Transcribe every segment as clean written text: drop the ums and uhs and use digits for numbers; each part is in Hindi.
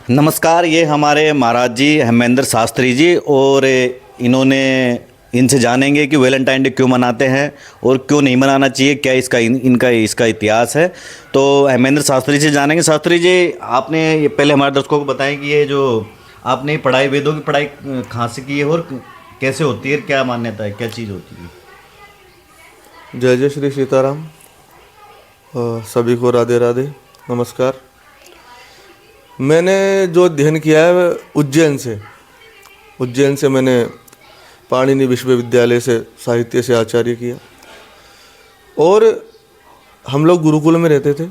नमस्कार, ये हमारे महाराज जी हेमेंद्र शास्त्री जी, और इनसे जानेंगे कि वैलेंटाइन डे क्यों मनाते हैं और क्यों नहीं मनाना चाहिए, क्या इसका इतिहास है। तो हेमेंद्र शास्त्री जी जानेंगे। शास्त्री जी, आपने ये पहले हमारे दर्शकों को बताएं कि ये जो आपने पढ़ाई, वेदों की पढ़ाई कहाँ से की है और कैसे होती है, क्या मान्यता है, क्या चीज़ होती है। जय जय श्री सीताराम। सभी को राधे राधे, नमस्कार। मैंने जो अध्ययन किया है उज्जैन से मैंने पाणिनि विश्वविद्यालय से साहित्य से आचार्य किया, और हम लोग गुरुकुल में रहते थे।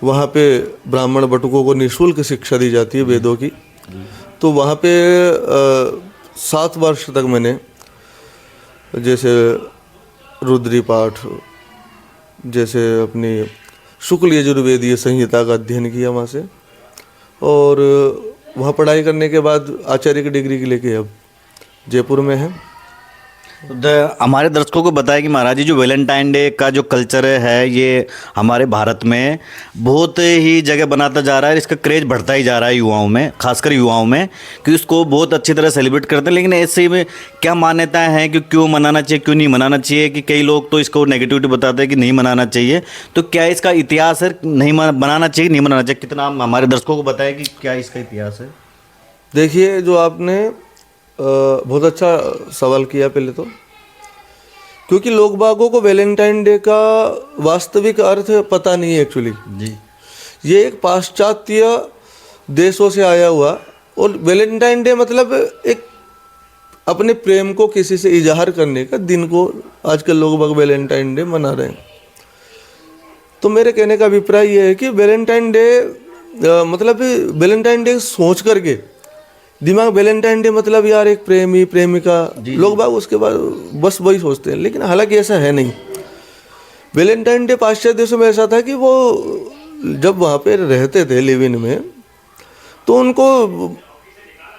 वहाँ पे ब्राह्मण बटुकों को निःशुल्क शिक्षा दी जाती है वेदों की। तो वहाँ पे 7 वर्ष तक मैंने जैसे रुद्री पाठ, जैसे अपनी शुक्ल यजुर्वेदीय संहिता का अध्ययन किया वहाँ से, और वहाँ पढ़ाई करने के बाद आचार्य की डिग्री के लेके अब जयपुर में है। हमारे दर्शकों को बताया कि महाराज जी, जो वैलेंटाइन डे का जो कल्चर है, ये हमारे भारत में बहुत ही जगह बनाता जा रहा है। इसका क्रेज बढ़ता ही जा रहा है युवाओं में, खासकर युवाओं में, कि इसको बहुत अच्छी तरह सेलिब्रेट करते हैं। लेकिन ऐसे में क्या मान्यताएं हैं कि क्यों मनाना चाहिए, क्यों नहीं मनाना चाहिए, कि कई लोग तो इसको नेगेटिविटी बताते हैं कि नहीं मनाना चाहिए। तो क्या इसका इतिहास है, नहीं मनाना चाहिए, नहीं मनाना चाहिए, कितना हमारे दर्शकों को बताएं कि क्या इसका इतिहास है। देखिए, जो आपने बहुत अच्छा सवाल किया पहले तो, क्योंकि लोग बागों को वैलेंटाइन डे का वास्तविक अर्थ पता नहीं है एक्चुअली जी। ये एक पाश्चात्य देशों से आया हुआ, और वैलेंटाइन डे मतलब एक अपने प्रेम को किसी से इजहार करने का दिन को आजकल लोग बाग वैलेंटाइन डे मना रहे हैं। तो मेरे कहने का अभिप्राय ये है कि वैलेंटाइन डे मतलब वैलेंटाइन डे सोच करके दिमाग वैलेंटाइन डे मतलब यार एक प्रेमी प्रेमिका, लोग बाग उसके बाद बस वही सोचते हैं, लेकिन हालांकि ऐसा है नहीं। वैलेंटाइन डे पाश्चात्य देशों में ऐसा था कि वो जब वहाँ पे रहते थे लिव इन में, तो उनको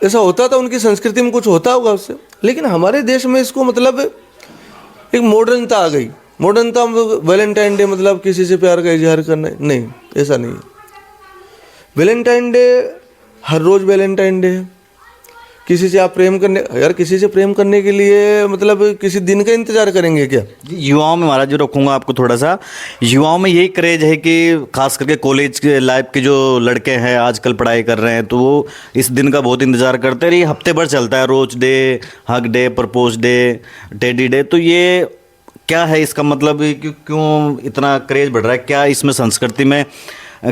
ऐसा होता था, उनकी संस्कृति में कुछ होता होगा उससे। लेकिन हमारे देश में इसको मतलब एक मॉडर्नता आ गई। मॉडर्नता वैलेंटाइन डे मतलब किसी से प्यार का इजहार करना, नहीं, ऐसा नहीं है। वैलेंटाइन डे हर रोज वैलेंटाइन डे है। किसी से आप प्रेम करने, यार किसी से प्रेम करने के लिए मतलब किसी दिन का इंतजार करेंगे क्या? युवाओं में महाराज जी रखूंगा आपको थोड़ा सा, युवाओं में यही क्रेज है कि खास करके कॉलेज के लाइफ के जो लड़के हैं आजकल पढ़ाई कर रहे हैं, तो वो इस दिन का बहुत इंतजार करते हैं। ये हफ्ते भर चलता है, rose day, hug day, propose day, teddy day. तो ये क्या है इसका मतलब, क्यों इतना क्रेज बढ़ रहा है? क्या इसमें संस्कृति में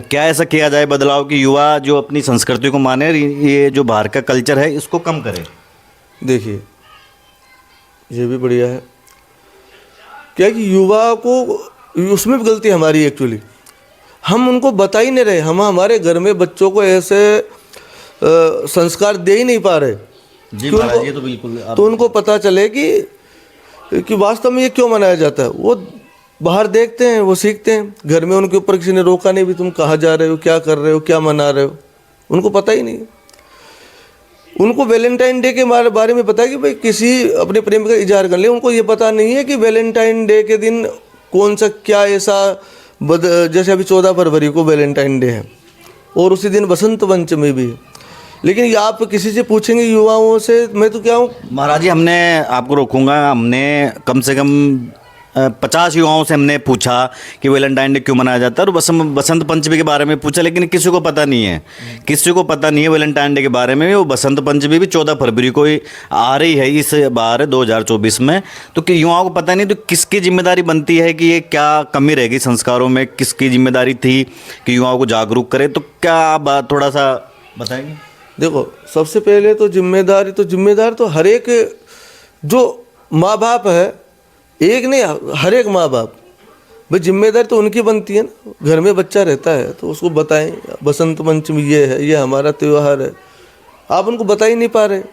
क्या ऐसा किया जाए बदलाव कि युवा जो अपनी संस्कृति को माने, ये जो बाहर का कल्चर है इसको कम करे? देखिए, ये भी बढ़िया है क्या कि युवा को, उसमें भी गलती हमारी एक्चुअली, हम उनको बता ही नहीं रहे। हम हमारे घर में बच्चों को ऐसे संस्कार दे ही नहीं पा रहे जी महाराज, ये तो बिल्कुल तो उनको पता चले कि वास्तव में ये क्यों मनाया जाता है। वो बाहर देखते हैं, वो सीखते हैं। घर में उनके ऊपर किसी ने रोका नहीं भी, तुम कहाँ जा रहे हो, क्या कर रहे हो, क्या मना रहे हो, उनको पता ही नहीं। उनको वैलेंटाइन डे के बारे में पता है कि भाई किसी अपने प्रेम का इजहार कर ले। उनको ये पता नहीं है कि वैलेंटाइन डे के दिन कौन सा क्या ऐसा जैसे अभी 14 फरवरी को वैलेंटाइन डे है, और उसी दिन बसंत पंचमी भी है। लेकिन ये आप किसी से पूछेंगे युवाओं से, मैं तो क्या हूँ महाराज जी, हमने आपको रोकूंगा, हमने कम से कम 50 युवाओं से हमने पूछा कि वैलेंटाइन डे क्यों मनाया जाता है, और बसंत पंचमी के बारे में पूछा, लेकिन किसी को पता नहीं है। किसी को पता नहीं है वैलेंटाइन डे के बारे में। वो बसंत पंचमी भी 14 फरवरी को ही आ रही है इस बार 2024 में। तो कि युवाओं को पता नहीं, तो किसकी जिम्मेदारी बनती है कि ये क्या कमी रहेगी संस्कारों में, किसकी जिम्मेदारी थी कि युवाओं को जागरूक करे? तो क्या आप थोड़ा सा बताएंगे? देखो, सबसे पहले तो जिम्मेदार तो हर एक जो माँ बाप है, एक नहीं, हर एक माँ बाप भाई, जिम्मेदारी तो उनकी बनती है ना। घर में बच्चा रहता है तो उसको बताएं बसंत पंचमी ये है, ये हमारा त्यौहार है। आप उनको बता ही नहीं पा रहे,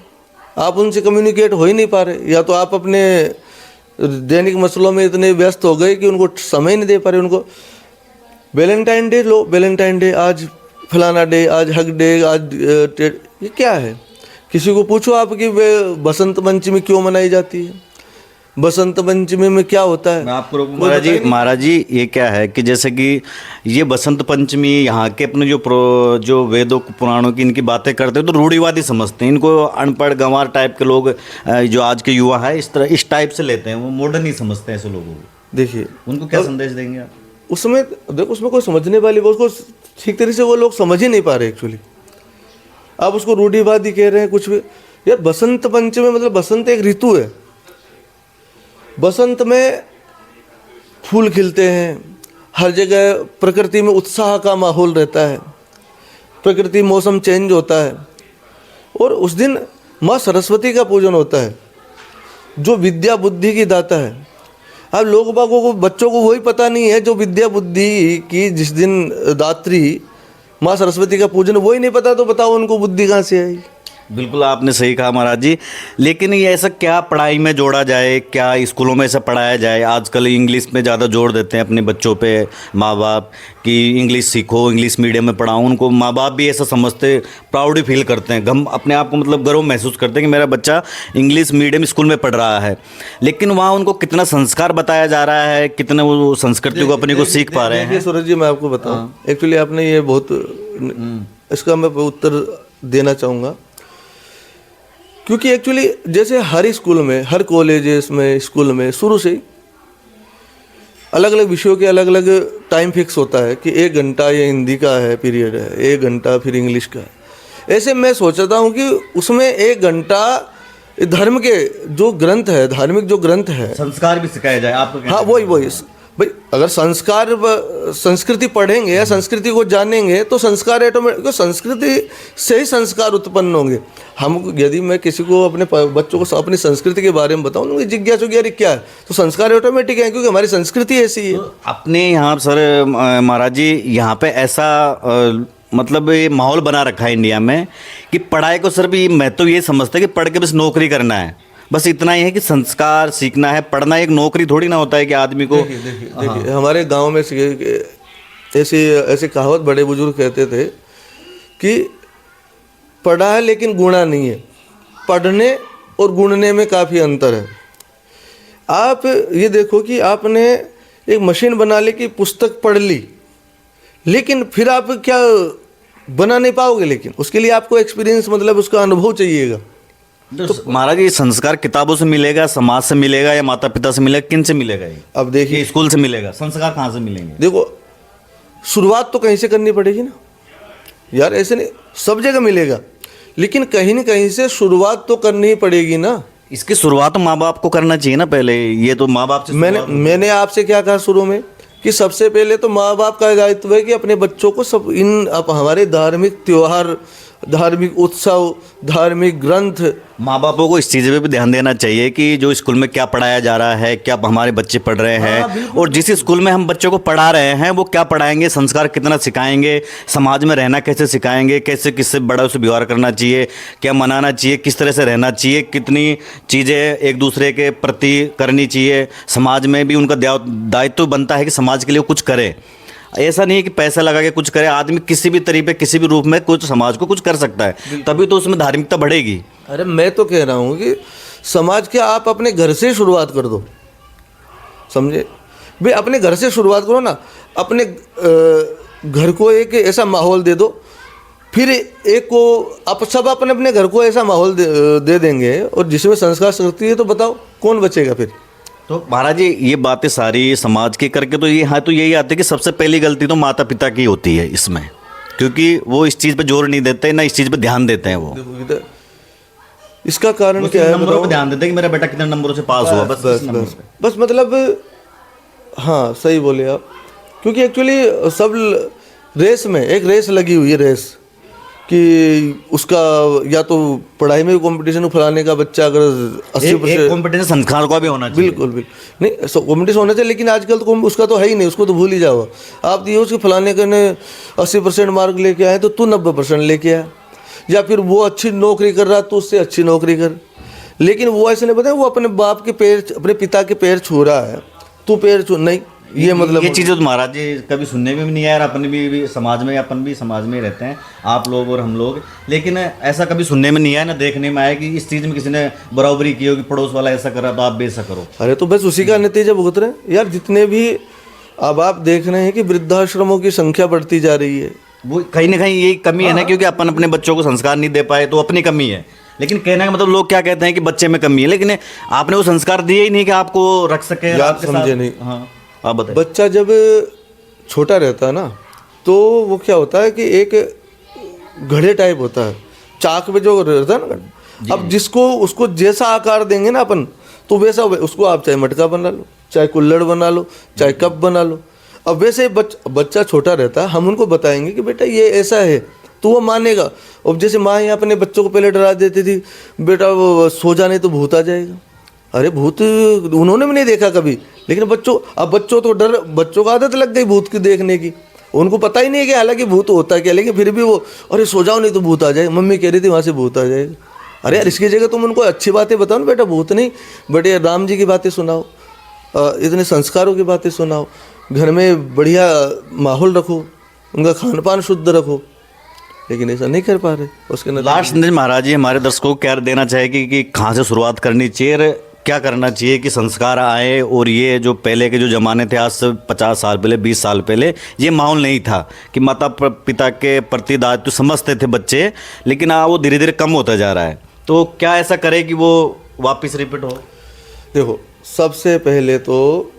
आप उनसे कम्युनिकेट हो ही नहीं पा रहे, या तो आप अपने दैनिक मसलों में इतने व्यस्त हो गए कि उनको समय नहीं दे पा रहे। उनको वैलेंटाइन डे लो, वैलेंटाइन डे आज फलाना डे, आज हग डे, आज ये क्या है? किसी को पूछो आप कि वे बसंत पंचमी क्यों मनाई जाती है? बसंत पंचमी में क्या होता है? मैं आपको रोकूं महाराज जी ये क्या है कि जैसे कि ये बसंत पंचमी यहाँ के अपने जो वेदों पुराणों की इनकी बातें करते हैं तो रूढ़िवादी समझते हैं इनको, अनपढ़ गंवार टाइप के लोग जो आज के युवा है इस टाइप से लेते हैं, वो मॉडर्न ही समझते हैं ऐसे लोगों को। देखिए उनको क्या संदेश देंगे आप? उसमें देखो, उसमें कोई समझने वाली बात, उसको ठीक तरीके से वो लोग समझ ही नहीं पा रहे एक्चुअली। आप उसको रूढ़िवादी कह रहे हैं कुछ भी। यार बसंत पंचमी मतलब बसंत एक ऋतु है, बसंत में फूल खिलते हैं, हर जगह प्रकृति में उत्साह का माहौल रहता है, प्रकृति मौसम चेंज होता है, और उस दिन माँ सरस्वती का पूजन होता है जो विद्या बुद्धि की दाता है। अब लोग बागों को, बच्चों को वही पता नहीं है जो विद्या बुद्धि की जिस दिन दात्री माँ सरस्वती का पूजन वही नहीं पता, तो बताओ उनको बुद्धि कहाँ से आई? बिल्कुल आपने सही कहा महाराज जी, लेकिन ये ऐसा क्या पढ़ाई में जोड़ा जाए, क्या स्कूलों में ऐसा पढ़ाया जाए? आजकल इंग्लिश में ज़्यादा जोर देते हैं अपने बच्चों पे माँ बाप कि इंग्लिश सीखो, इंग्लिश मीडियम में पढ़ाओ। उनको माँ बाप भी ऐसा समझते, प्राउड फील करते हैं, गम अपने आप को मतलब गर्व महसूस करते हैं कि मेरा बच्चा इंग्लिश मीडियम स्कूल में पढ़ रहा है। लेकिन वहाँ उनको कितना संस्कार बताया जा रहा है, कितना वो संस्कृति को अपने को सीख पा रहे हैं? सूरज जी मैं आपको बताऊँ, एक्चुअली आपने ये बहुत, इसका मैं उत्तर देना चाहूँगा, क्योंकि एक्चुअली जैसे हर स्कूल में, हर कॉलेजेस में, स्कूल में शुरू से ही अलग अलग विषयों के अलग अलग टाइम फिक्स होता है कि 1 घंटा ये हिंदी का है पीरियड है, 1 घंटा फिर इंग्लिश का है। ऐसे मैं सोचता हूँ कि उसमें 1 घंटा धर्म के जो ग्रंथ है, धार्मिक जो ग्रंथ है, संस्कार भी सिखाया जाए आपको। हाँ वही भाई, अगर संस्कार संस्कृति पढ़ेंगे या संस्कृति को जानेंगे तो संस्कार ऑटोमेटिक, संस्कृति से ही संस्कार उत्पन्न होंगे। हम यदि मैं किसी को अपने बच्चों को अपनी संस्कृति के बारे में बताऊँ, उनकी जिज्ञासा होगी अरे क्या है, तो संस्कार ऑटोमेटिक है क्योंकि हमारी संस्कृति ऐसी है। अपने यहाँ सर महाराज जी यहाँ पे ऐसा मतलब ये माहौल बना रखा है इंडिया में कि पढ़ाई को सिर्फ मैं तो ये समझता है कि पढ़ के बस नौकरी करना है, बस इतना ही है कि संस्कार सीखना है। पढ़ना एक नौकरी थोड़ी ना होता है कि आदमी को। देखिए हमारे गांव में ऐसी कहावत बड़े बुजुर्ग कहते थे कि पढ़ा है लेकिन गुणा नहीं है, पढ़ने और गुणने में काफ़ी अंतर है। आप ये देखो कि आपने एक मशीन बना ली कि पुस्तक पढ़ ली, लेकिन फिर आप क्या बना नहीं पाओगे, लेकिन उसके लिए आपको एक्सपीरियंस मतलब उसका अनुभव चाहिएगा। तो महाराज ये संस्कार किताबों से मिलेगा, समाज से मिलेगा, या माता पिता से मिलेगा, किन से मिलेगा? ये अब देखिए स्कूल से मिलेगा, संस्कार कहाँ से मिलेंगे? देखो शुरुआत तो कहीं से करनी पड़ेगी ना यार, ऐसे नहीं सब जगह मिलेगा, लेकिन कहीं न कहीं से शुरुआत तो करनी ही पड़ेगी ना। इसकी शुरुआत माँ बाप को करना चाहिए ना पहले, ये तो माँ बाप से। मैंने आपसे क्या कहा शुरू में कि सबसे पहले तो माँ बाप का दायित्व है कि अपने बच्चों को सब हमारे धार्मिक त्योहार, धार्मिक उत्सव, धार्मिक ग्रंथ, माँ बापों को इस चीज़ पे भी ध्यान देना चाहिए कि जो स्कूल में क्या पढ़ाया जा रहा है, क्या हमारे बच्चे पढ़ रहे हैं, और जिस स्कूल में हम बच्चों को पढ़ा रहे हैं वो क्या पढ़ाएंगे, संस्कार कितना सिखाएंगे, समाज में रहना कैसे सिखाएंगे, कैसे किससे बड़ा से व्यवहार करना चाहिए, क्या मनाना चाहिए, किस तरह से रहना चाहिए, कितनी चीज़ें एक दूसरे के प्रति करनी चाहिए। समाज में भी उनका दायित्व बनता है कि समाज के लिए कुछ करे। ऐसा नहीं है कि पैसा लगा के कुछ करे, आदमी किसी भी तरीके किसी भी रूप में कुछ समाज को कुछ कर सकता है, तभी तो उसमें धार्मिकता बढ़ेगी। अरे मैं तो कह रहा हूँ कि समाज के आप अपने घर से शुरुआत कर दो, समझे भाई, अपने घर से शुरुआत करो ना, अपने घर को एक ऐसा माहौल दे दो, फिर एक को आप सब अपने अपने घर को ऐसा माहौल दे देंगे और जिसमें संस्कार शक्ति है, तो बताओ कौन बचेगा फिर? तो महाराज जी ये बातें सारी समाज की करके तो ये हाँ तो यही आती है कि सबसे पहली गलती तो माता पिता की होती है इसमें, क्योंकि वो इस चीज़ पे जोर नहीं देते, ना इस चीज़ पे ध्यान देते हैं। वो इसका कारण क्या है? नंबरों पे ध्यान देते हैं कि मेरा बेटा कितने नंबरों से पास हुआ, बस मतलब हाँ सही बोले आप, क्योंकि एक्चुअली सब रेस में एक रेस लगी हुई है, रेस कि उसका या तो पढ़ाई में कंपटीशन फलाने का बच्चा अगर 80% कंपटीशन संस्कार का भी होना चाहिए। बिल्कुल नहीं कंपटीशन होना चाहिए, लेकिन आजकल तो उसका तो है ही नहीं, उसको तो भूल ही जाओ आप। ये उसके फलाने के ने 80% मार्क लेके आए तो तू 90% लेके आया, या फिर वो अच्छी नौकरी कर रहा तो उससे अच्छी नौकरी कर। लेकिन वो ऐसे नहीं बताए, वो अपने बाप के पैर, अपने पिता के पैर छू रहा है, तू पैर छू नहीं, ये मतलब ये चीज़ें तो महाराज जी कभी सुनने में भी नहीं आया, और अपन भी समाज में, अपन भी समाज में ही रहते हैं, आप लोग और हम लोग, लेकिन ऐसा कभी सुनने में नहीं आया ना देखने में आया कि इस चीज़ में किसी ने बराबरी की हो कि पड़ोस वाला ऐसा कर रहा तो आप भी ऐसा करो। अरे तो बस उसी का नतीजा भुगत रहे हैं यार। जितने भी अब आप देख रहे हैं कि वृद्धाश्रमों की संख्या बढ़ती जा रही है, वो कहीं ना कहीं ये कमी है ना, क्योंकि अपन अपने बच्चों को संस्कार नहीं दे पाए तो अपनी कमी है। लेकिन कहने का मतलब लोग क्या कहते हैं कि बच्चे में कमी है, लेकिन आपने वो संस्कार दिए ही नहीं कि आपको रख सके। यार आपके साथ- समझे नहीं। हाँ आप बताइए। बच्चा जब छोटा रहता है ना, तो वो क्या होता है कि एक घड़े टाइप होता है, चाक में जो रहता है ना, अब जिसको उसको जैसा आकार देंगे ना अपन, तो वैसा उसको आप चाहे मटका बना लो, चाहे कुल्हड़ बना लो, चाहे कप बना लो। अब वैसे बच्चा छोटा रहता है, हम उनको बताएंगे कि बेटा ये ऐसा है, तो वो मानेगा। अब जैसे माँ यहाँ अपने बच्चों को पहले डरा देती थी, बेटा वो सो जाने तो भूत आ जाएगा। अरे भूत उन्होंने भी नहीं देखा कभी, लेकिन बच्चों तो डर, बच्चों को आदत लग गई भूत की देखने की। उनको पता ही नहीं है कि हालांकि भूत होता क्या, लेकिन फिर भी वो अरे सो जाओ नहीं तो भूत आ जाएगा, मम्मी कह रही थी वहाँ से भूत आ जाएगा। अरे यार इसकी जगह तुम उनको अच्छी बातें बताओ ना, बेटा भूत नहीं, बेटे राम जी की बातें सुनाओ, इतने संस्कारों की बातें सुनाओ, घर में बढ़िया माहौल रखो, उनका खान पान शुद्ध रखो। लेकिन ऐसा नहीं कर पा रहे। उसके लास्ट संदेश महाराज जी हमारे दर्शकों को क्या देना चाहेगी कि कहाँ से शुरुआत करनी चाहिए और क्या करना चाहिए कि संस्कार आए, और ये जो पहले के जो ज़माने थे, आज से 50 साल पहले, 20 साल पहले ये माहौल नहीं था कि माता पिता के प्रति दायित्व समझते थे बच्चे, लेकिन वो धीरे धीरे कम होता जा रहा है। तो क्या ऐसा करे कि वो वापस रिपीट हो? देखो, सबसे पहले तो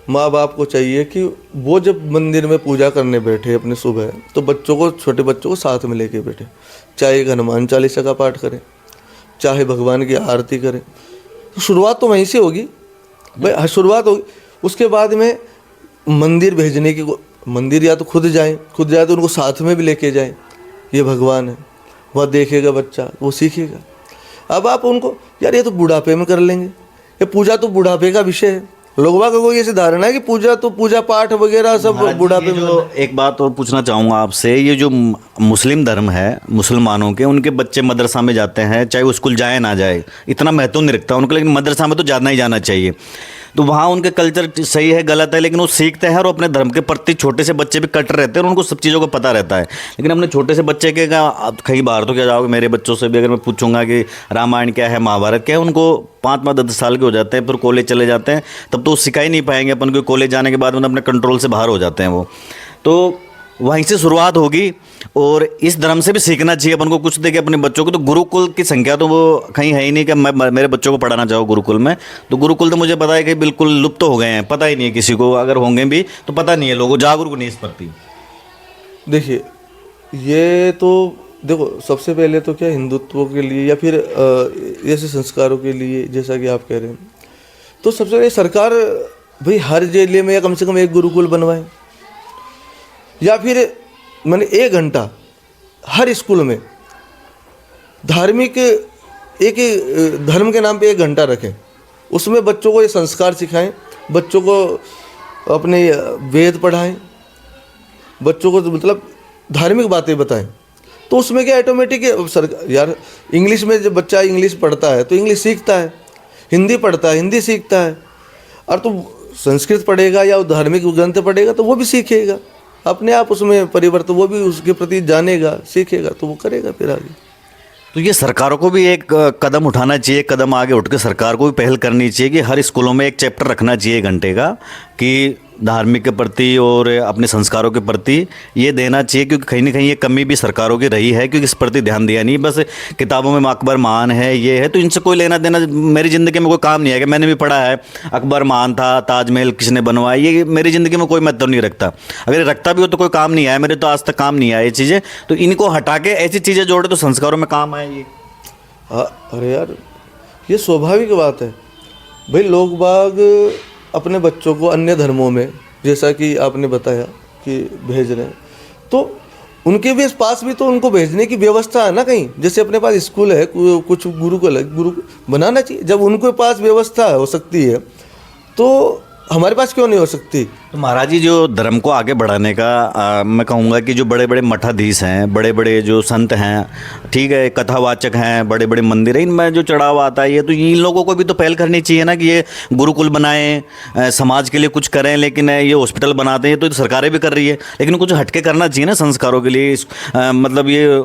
माँ बाप को चाहिए कि वो जब मंदिर में पूजा करने बैठे अपने सुबह, तो बच्चों को, छोटे बच्चों को साथ में लेके बैठे, चाहे एक हनुमान चालीसा का पाठ करें, चाहे भगवान की आरती करें। तो शुरुआत तो वहीं से होगी भाई, शुरुआत होगी। उसके बाद में मंदिर भेजने की, मंदिर या तो खुद जाए तो उनको साथ में भी लेके जाएं, ये भगवान है, वह देखेगा बच्चा, वो सीखेगा। अब आप उनको, यार ये तो बुढ़ापे में कर लेंगे, ये पूजा तो बुढ़ापे का विषय है। लोगों का कोई ऐसी धारणा है कि पूजा पाठ वगैरह सब बुढ़ापे में। जो एक बात और पूछना चाहूँगा आपसे, ये जो मुस्लिम धर्म है, मुसलमानों के, उनके बच्चे मदरसा में जाते हैं, चाहे वो स्कूल जाए ना जाए, इतना महत्व नहीं रखता उनको, लेकिन मदरसा में तो जाना ही जाना चाहिए। तो वहाँ उनके कल्चर सही है गलत है, लेकिन वो सीखते हैं और अपने धर्म के प्रति छोटे से बच्चे भी कट रहते हैं और उनको सब चीज़ों का पता रहता है। लेकिन अपने छोटे से बच्चे के कहीं बाहर तो क्या जाओगे, मेरे बच्चों से भी अगर मैं पूछूंगा कि रामायण क्या है, महाभारत क्या है, उनको 5-10 साल के हो जाते हैं, फिर कॉलेज चले जाते हैं, तब तो सिखा ही नहीं पाएंगे अपन को। कॉलेज जाने के बाद मतलब अपने कंट्रोल से बाहर हो जाते हैं वो। तो वहीं से शुरुआत होगी, और इस धर्म से भी सीखना चाहिए अपन को कुछ देके अपने बच्चों को। तो गुरुकुल की संख्या तो वो कहीं है ही नहीं कि मैं मेरे बच्चों को पढ़ाना चाहूँ गुरुकुल में। तो गुरुकुल तो मुझे पता है कि बिल्कुल लुप्त हो गए हैं, पता ही नहीं है किसी को, अगर होंगे भी तो पता नहीं है, लोगों जागरूक नहीं इस प्रति। देखिए, ये तो देखो, सबसे पहले तो क्या हिंदुत्व के लिए या फिर ऐसे संस्कारों के लिए, जैसा कि आप कह रहे हैं, तो सबसे पहले सरकार भाई हर जिले में या कम से कम एक गुरुकुल बनवाए, या फिर मैंने 1 घंटा हर स्कूल में धार्मिक, एक धर्म के नाम पे 1 घंटा रखें, उसमें बच्चों को ये संस्कार सिखाएं, बच्चों को अपने वेद पढ़ाएं, बच्चों को मतलब धार्मिक बातें बताएं। तो उसमें क्या ऑटोमेटिक यार, इंग्लिश में जब बच्चा इंग्लिश पढ़ता है तो इंग्लिश सीखता है, हिंदी पढ़ता है हिंदी सीखता है, और तो संस्कृत पढ़ेगा या धार्मिक ग्रंथ पढ़ेगा तो वो भी सीखेगा अपने आप, उसमें परिवर्तन, वो भी उसके प्रति जानेगा, सीखेगा, तो वो करेगा फिर आगे। तो ये सरकारों को भी एक कदम उठाना चाहिए, कदम आगे उठ के सरकार को भी पहल करनी चाहिए कि हर स्कूलों में एक चैप्टर रखना चाहिए 1 घंटे का, कि धार्मिक के प्रति और अपने संस्कारों के प्रति ये देना चाहिए। क्योंकि कहीं ना कहीं ये कमी भी सरकारों की रही है, क्योंकि इस प्रति ध्यान दिया नहीं, बस किताबों में अकबर महान है, ये है, तो इनसे कोई लेना देना मेरी ज़िंदगी में कोई काम नहीं है। कि मैंने भी पढ़ा है अकबर महान था, ताजमहल किसने बनवाया, ये मेरी ज़िंदगी में कोई महत्व नहीं रखता। अगर रखता भी हो तो कोई काम नहीं आया, मेरे तो आज तक काम नहीं आया ये चीज़ें। तो इनको हटा के ऐसी चीज़ें जोड़े तो संस्कारों में काम आए ये। अरे यार, ये स्वाभाविक बात है भाई। लोग बाग अपने बच्चों को अन्य धर्मों में, जैसा कि आपने बताया कि भेज रहे हैं, तो उनके भी पास भी तो उनको भेजने की व्यवस्था है ना कहीं। जैसे अपने पास स्कूल है, कुछ गुरुकुल बनाना चाहिए। जब उनके पास व्यवस्था हो सकती है तो हमारे पास क्यों नहीं हो सकती? तो महाराज जी, जो धर्म को आगे बढ़ाने का मैं कहूँगा कि जो बड़े बड़े मठाधीश हैं, बड़े बड़े जो संत हैं, ठीक है, कथावाचक हैं, बड़े बड़े मंदिर हैं, इनमें जो चढ़ावा आता है, ये तो इन लोगों को भी तो पहल करनी चाहिए ना कि ये गुरुकुल बनाएं, समाज के लिए कुछ करें। लेकिन ये हॉस्पिटल बनाते हैं, तो सरकारें भी कर रही है, लेकिन कुछ हटके करना चाहिए ना संस्कारों के लिए। मतलब ये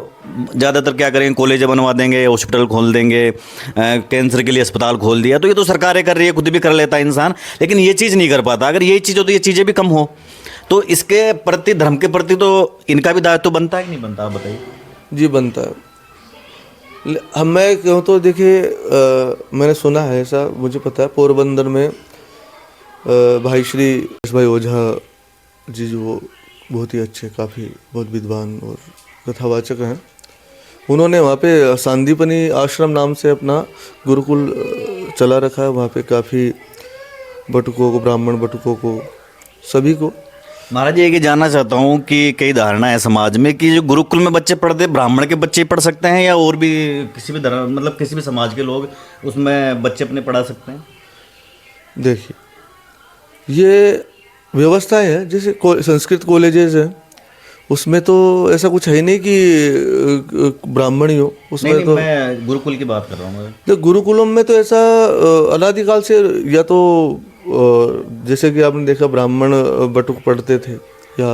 ज़्यादातर क्या करेंगे, कॉलेज बनवा देंगे, हॉस्पिटल खोल देंगे, कैंसर के लिए अस्पताल खोल दिया, तो ये तो सरकारें कर रही है, खुद भी कर लेता है इंसान, लेकिन ये चीज़ नहीं कर पाता। अगर ये चीज़ हो तो ये चीज़ें भी कम हो, तो इसके प्रति, धर्म के प्रति तो इनका भी दायित्व बनता है कि नहीं बनता, आप बताइए। जी बनता है। हम मैं कहूँ तो देखिए, मैंने सुना है ऐसा, मुझे पता है पोरबंदर में भाई श्री भाई ओझा जी, जो बहुत ही अच्छे, काफ़ी बहुत विद्वान और कथावाचक हैं, उन्होंने वहाँ पे सांदीपनी आश्रम नाम से अपना गुरुकुल चला रखा है। वहाँ पे काफ़ी बटुकों को, ब्राह्मण बटुकों को, सभी को। महाराज ये जानना चाहता हूँ कि कई धारणा है समाज में कि जो गुरुकुल में बच्चे पढ़ते, ब्राह्मण के बच्चे पढ़ सकते हैं या और भी किसी भी धर्म, मतलब किसी भी समाज के लोग उसमें बच्चे अपने पढ़ा सकते हैं? देखिए, ये व्यवस्थाएं है, जैसे संस्कृत कॉलेजेस हैं, उसमें तो ऐसा कुछ है ही नहीं कि ब्राह्मण ही हो उसमें। नहीं, तो मैं गुरुकुल की बात कर रहा हूँ। तो गुरुकुलम में तो ऐसा अनादिकाल से, या तो जैसे कि आपने देखा ब्राह्मण बटुक पढ़ते थे या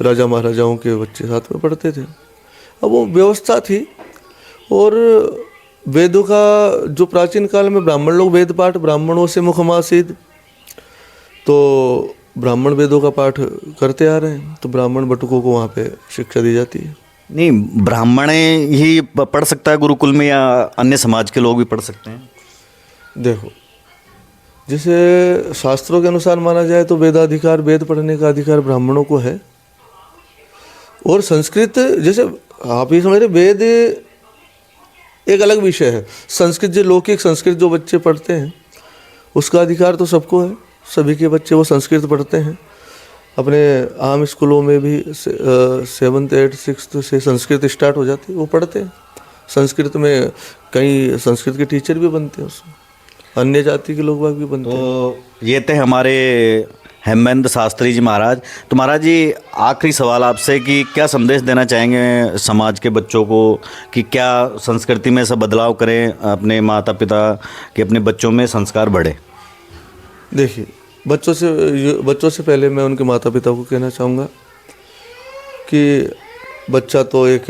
राजा महाराजाओं के बच्चे साथ में पढ़ते थे, अब वो व्यवस्था थी। और वेदों का जो प्राचीन काल में ब्राह्मण लोग वेद पाठ ब्राह्मणों से मुखमासीद, तो ब्राह्मण वेदों का पाठ करते आ रहे हैं, तो ब्राह्मण बटुकों को वहाँ पे शिक्षा दी जाती है। नहीं, ब्राह्मण ही पढ़ सकता है गुरुकुल में या अन्य समाज के लोग भी पढ़ सकते हैं? देखो, जैसे शास्त्रों के अनुसार माना जाए तो वेदाधिकार, वेद पढ़ने का अधिकार ब्राह्मणों को है। और संस्कृत, जैसे आप ये समझ रहे, वेद एक अलग विषय है, संस्कृत जो लौकिक संस्कृत जो बच्चे पढ़ते हैं उसका अधिकार तो सबको है। सभी के बच्चे वो संस्कृत पढ़ते हैं। अपने आम स्कूलों में भी 7th 8th 6th से संस्कृत स्टार्ट हो जाती है, वो पढ़ते हैं। संस्कृत में कई संस्कृत के टीचर भी बनते हैं, उसमें अन्य जाति के लोग भी बनते हैं। तो ये थे हमारे हेमेंद्र शास्त्री जी महाराज। तो महाराज जी, आखिरी सवाल आपसे कि क्या संदेश देना चाहेंगे समाज के बच्चों को कि क्या संस्कृति में ऐसा बदलाव करें, अपने माता पिता के अपने बच्चों में संस्कार बढ़े? देखिए, बच्चों से पहले मैं उनके माता पिता को कहना चाहूँगा कि बच्चा तो एक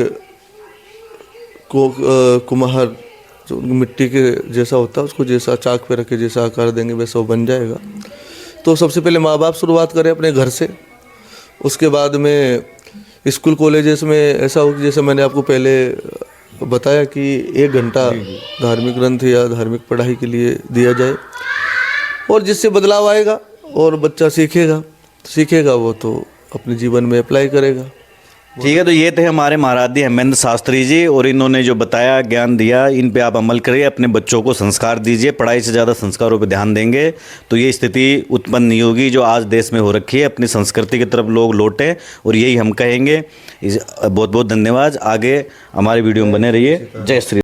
कुम्हार जो मिट्टी के जैसा होता है, उसको जैसा चाक पे रखे जैसा आकार देंगे वैसा वो बन जाएगा। तो सबसे पहले माँ बाप शुरुआत करें अपने घर से। उसके बाद में स्कूल कॉलेजेस में ऐसा हो कि जैसे मैंने आपको पहले बताया कि 1 घंटा धार्मिक ग्रंथ या धार्मिक पढ़ाई के लिए दिया जाए, और जिससे बदलाव आएगा और बच्चा सीखेगा वो तो अपने जीवन में अप्लाई करेगा। ठीक है, तो ये थे हमारे महाराज जी हेमेंद्र शास्त्री जी, और इन्होंने जो बताया, ज्ञान दिया, इन पे आप अमल करिए, अपने बच्चों को संस्कार दीजिए। पढ़ाई से ज़्यादा संस्कारों पे ध्यान देंगे तो ये स्थिति उत्पन्न नहीं होगी जो आज देश में हो रखी है। अपनी संस्कृति की तरफ लोग लौटें, और यही हम कहेंगे। बहुत बहुत धन्यवाद। आगे हमारे वीडियो में बने रहिए। जय श्री